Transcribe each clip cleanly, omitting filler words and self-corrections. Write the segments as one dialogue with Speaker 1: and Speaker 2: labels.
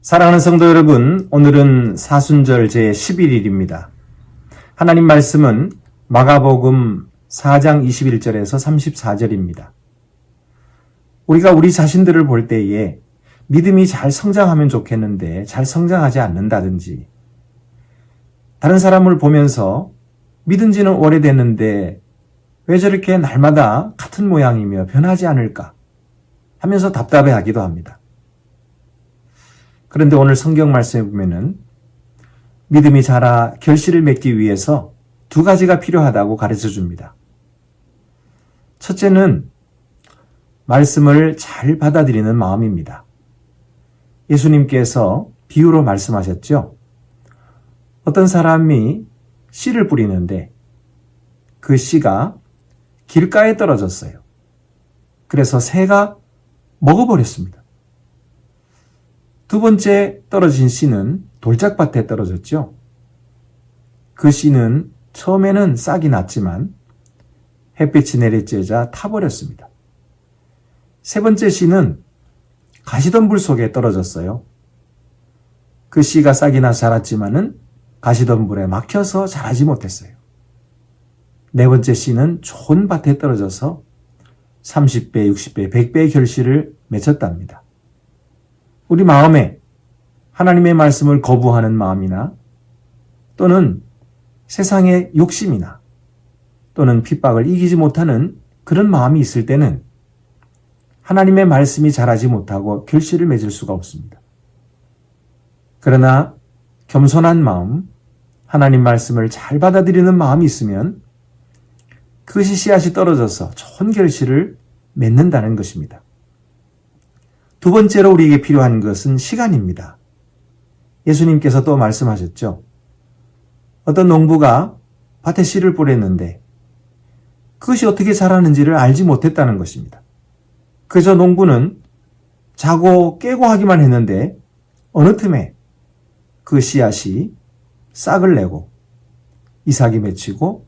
Speaker 1: 사랑하는 성도 여러분, 오늘은 사순절 제11일입니다. 하나님 말씀은 마가복음 4장 21절에서 34절입니다. 우리가 우리 자신들을 볼 때에 믿음이 잘 성장하면 좋겠는데 잘 성장하지 않는다든지, 다른 사람을 보면서 믿은 지는 오래됐는데 왜 저렇게 날마다 같은 모양이며 변하지 않을까 하면서 답답해하기도 합니다. 그런데 오늘 성경 말씀에 보면은 믿음이 자라 결실을 맺기 위해서 두 가지가 필요하다고 가르쳐 줍니다. 첫째는 말씀을 잘 받아들이는 마음입니다. 예수님께서 비유로 말씀하셨죠. 어떤 사람이 씨를 뿌리는데 그 씨가 길가에 떨어졌어요. 그래서 새가 먹어버렸습니다. 두 번째 떨어진 씨는 돌짝밭에 떨어졌죠. 그 씨는 처음에는 싹이 났지만 햇빛이 내리쬐자 타버렸습니다. 세 번째 씨는 가시덤불 속에 떨어졌어요. 그 씨가 싹이 나 자랐지만은 가시덤불에 막혀서 자라지 못했어요. 네 번째 씨는 좋은 밭에 떨어져서 30배, 60배, 100배의 결실을 맺었답니다. 우리 마음에 하나님의 말씀을 거부하는 마음이나 또는 세상의 욕심이나 또는 핍박을 이기지 못하는 그런 마음이 있을 때는 하나님의 말씀이 자라지 못하고 결실을 맺을 수가 없습니다. 그러나 겸손한 마음, 하나님 말씀을 잘 받아들이는 마음이 있으면 그것이 씨앗이 떨어져서 좋은 결실을 맺는다는 것입니다. 두 번째로 우리에게 필요한 것은 시간입니다. 예수님께서 또 말씀하셨죠. 어떤 농부가 밭에 씨를 뿌렸는데 그것이 어떻게 자라는지를 알지 못했다는 것입니다. 그래서 농부는 자고 깨고 하기만 했는데 어느 틈에 그 씨앗이 싹을 내고 이삭이 맺히고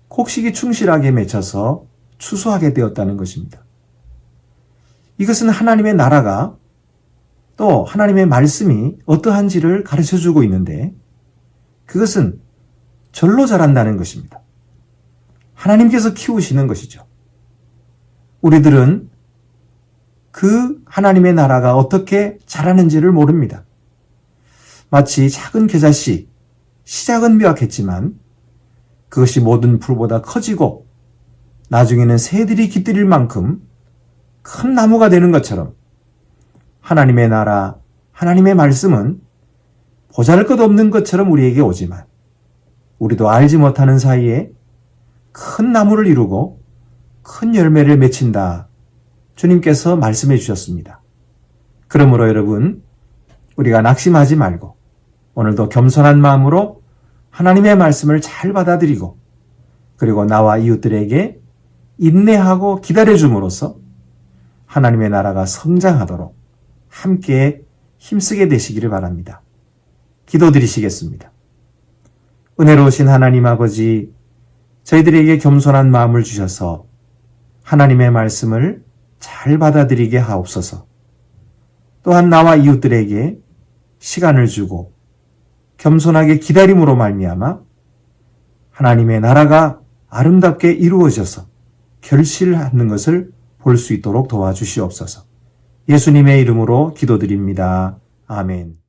Speaker 1: 곡식이 충실하게 맺혀서 추수하게 되었다는 것입니다. 이것은 하나님의 나라가 또 하나님의 말씀이 어떠한지를 가르쳐주고 있는데 그것은 절로 자란다는 것입니다. 하나님께서 키우시는 것이죠. 우리들은 그 하나님의 나라가 어떻게 자라는지를 모릅니다. 마치 작은 겨자씨, 시작은 명확했지만 그것이 모든 풀보다 커지고 나중에는 새들이 깃들일 만큼 큰 나무가 되는 것처럼 하나님의 나라, 하나님의 말씀은 보잘것없는 것처럼 우리에게 오지만 우리도 알지 못하는 사이에 큰 나무를 이루고 큰 열매를 맺힌다. 주님께서 말씀해 주셨습니다. 그러므로 여러분, 우리가 낙심하지 말고 오늘도 겸손한 마음으로 하나님의 말씀을 잘 받아들이고 그리고 나와 이웃들에게 인내하고 기다려줌으로써 하나님의 나라가 성장하도록 함께 힘쓰게 되시기를 바랍니다. 기도드리시겠습니다. 은혜로우신 하나님 아버지, 저희들에게 겸손한 마음을 주셔서 하나님의 말씀을 잘 받아들이게 하옵소서. 또한 나와 이웃들에게 시간을 주고 겸손하게 기다림으로 말미암아 하나님의 나라가 아름답게 이루어져서 결실하는 것을 볼 수 있도록 도와주시옵소서. 예수님의 이름으로 기도드립니다. 아멘.